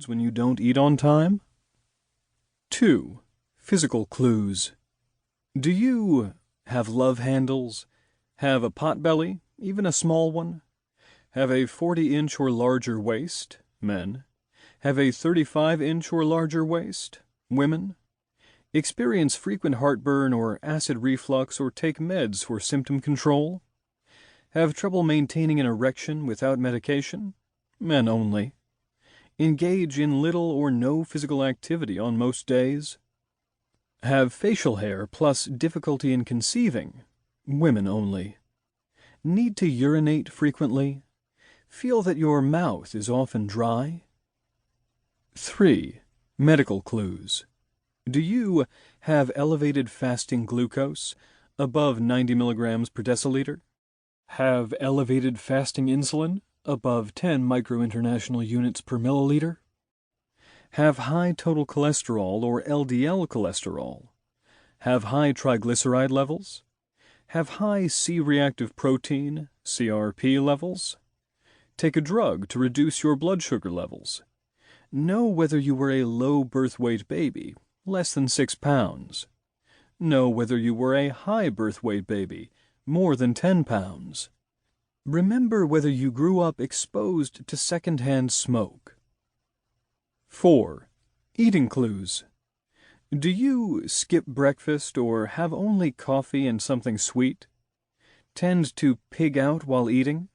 foods when you don't eat on time? 2. Physical clues. Do you have love handles? Have a potbelly, even a small one? Have a 40-inch or larger waist? Men. Have a 35-inch or larger waist? Women. Experience frequent heartburn or acid reflux or take meds for symptom control? Have trouble maintaining an erection without medication? Men only. Engage in little or no physical activity on most days? Have facial hair plus difficulty in conceiving? Women only. Need to urinate frequently? Feel that your mouth is often dry? 3. Medical clues. Do you have elevated fasting glucose, above 90 milligrams per deciliter? Have elevated fasting insulin, above 10 microinternational units per milliliter? Have high total cholesterol or LDL cholesterol? Have high triglyceride levels? Have high C-reactive protein, CRP levels? Take a drug to reduce your blood sugar levels. Know whether you were a low birth weight baby, less than 6 pounds. Know whether you were a high birth weight baby, more than 10 pounds. Remember whether you grew up exposed to secondhand smoke. 4. Eating clues. Do you skip breakfast or have only coffee and something sweet? Tend to pig out while eating?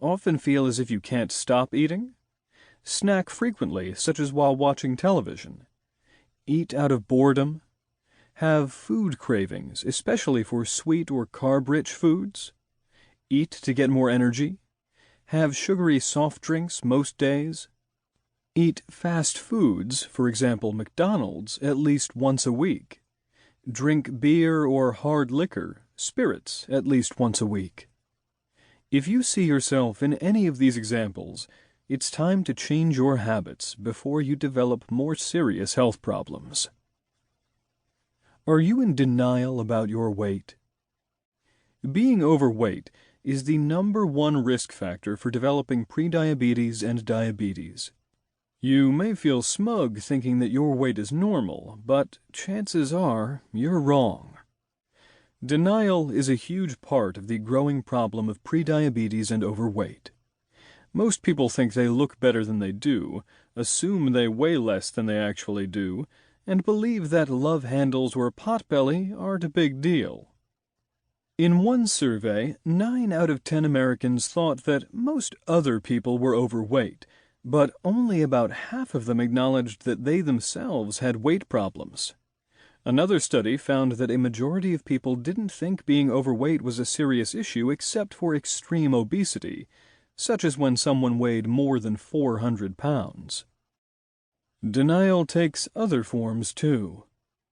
Often feel as if you can't stop eating? Snack frequently, such as while watching television? Eat out of boredom? Have food cravings, especially for sweet or carb-rich foods? Eat to get more energy? Have sugary soft drinks most days? Eat fast foods, for example McDonald's, at least once a week. Drink beer or hard liquor, spirits, at least once a week. If you see yourself in any of these examples, it's time to change your habits before you develop more serious health problems. Are you in denial about your weight? Being overweight is the #1 risk factor for developing prediabetes and diabetes. You may feel smug thinking that your weight is normal, but chances are you're wrong. Denial is a huge part of the growing problem of prediabetes and overweight. Most people think they look better than they do, assume they weigh less than they actually do, and believe that love handles or potbelly aren't a big deal. In one survey, 9 out of 10 Americans thought that most other people were overweight, but only about half of them acknowledged that they themselves had weight problems. Another study found that a majority of people didn't think being overweight was a serious issue except for extreme obesity, such as when someone weighed more than 400 pounds. Denial takes other forms too.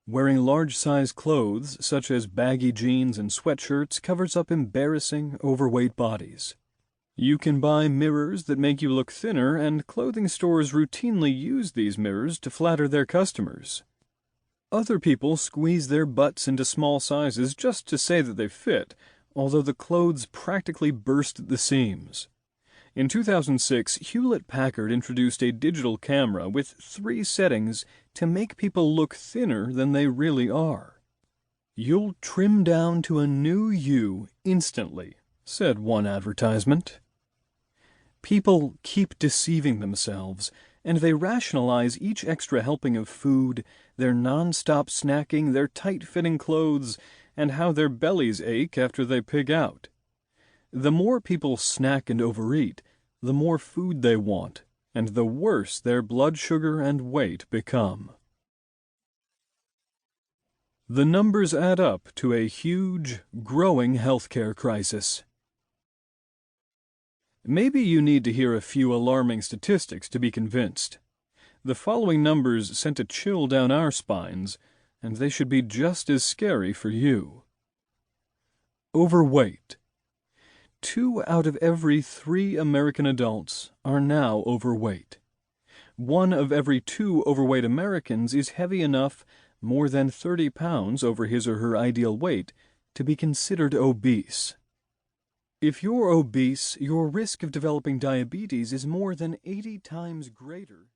Wearing large-size clothes, such as baggy jeans and sweatshirts, covers up embarrassing, overweight bodies. You can buy mirrors that make you look thinner, and clothing stores routinely use these mirrors to flatter their customers. Other people squeeze their butts into small sizes just to say that they fit, although the clothes practically burst at the seams. In 2006, Hewlett-Packard introduced a digital camera with 3 settings to make people look thinner than they really are. "You'll trim down to a new you instantly," said one advertisement. People keep deceiving themselves, and they rationalize each extra helping of food, their non-stop snacking, their tight-fitting clothes, and how their bellies ache after they pig out. The more people snack and overeat, the more food they want, and the worse their blood sugar and weight become. The numbers add up to a huge, growing healthcare crisis. Maybe you need to hear a few alarming statistics to be convinced. The following numbers sent a chill down our spines, and they should be just as scary for you. Overweight. 2 out of every 3 American adults are now overweight. 1 of every 2 overweight Americans is heavy enough, more than 30 pounds over his or her ideal weight, to be considered obese. If you're obese, your risk of developing diabetes is more than 80 times greater